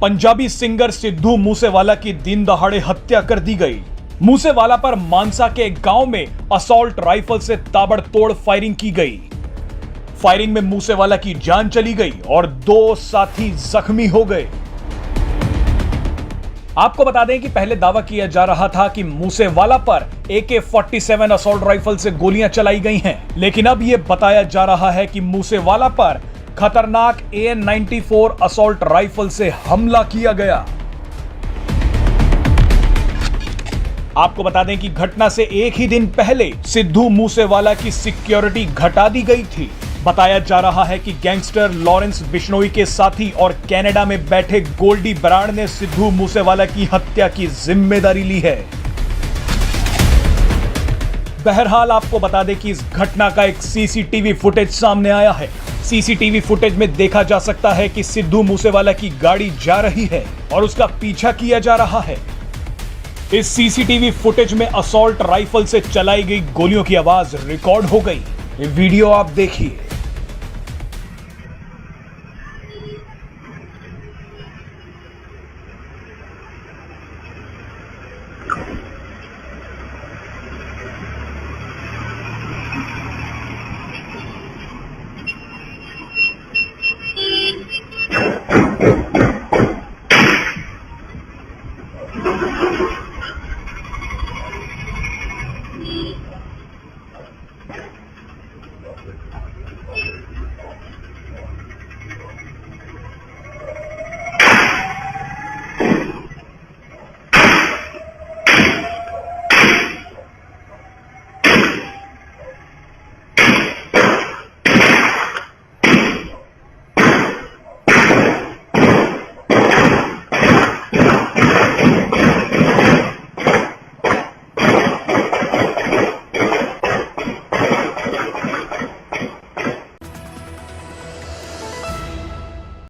Punjabi singer Sidhu Moosewala की दिन दहाड़े हत्या कर दी गई। मूसेवाला पर मानसा के एक गांव में असॉल्ट राइफल से ताबड़तोड़ फायरिंग की गई। फायरिंग में मूसेवाला की जान चली गई और 2 साथी जख्मी हो गए। आपको बता दें कि पहले दावा किया जा रहा था कि मूसेवाला पर AK-47 असॉल्ट राइफल से गोलियां चलाई गई हैं, लेकिन अब यह बताया जा रहा है कि मूसेवाला पर खतरनाक AN-94 असॉल्ट राइफल से हमला किया गया। आपको बता दें कि घटना से एक ही दिन पहले सिद्धू मूसेवाला की सिक्योरिटी घटा दी गई थी। बताया जा रहा है कि गैंगस्टर लॉरेंस बिश्नोई के साथी और कनाडा में बैठे गोल्डी बराड़ ने सिद्धू मूसेवाला की हत्या की जिम्मेदारी ली है। बहरहाल आपको बता दें कि इस घटना का एक CCTV फुटेज सामने आया है। CCTV फुटेज में देखा जा सकता है कि सिद्धू मूसेवाला की गाड़ी जा रही है और उसका पीछा किया जा रहा है। इस CCTV फुटेज में असॉल्ट राइफल से चलाई गई गोलियों की आवाज रिकॉर्ड हो गई। ये वीडियो आप देखिए।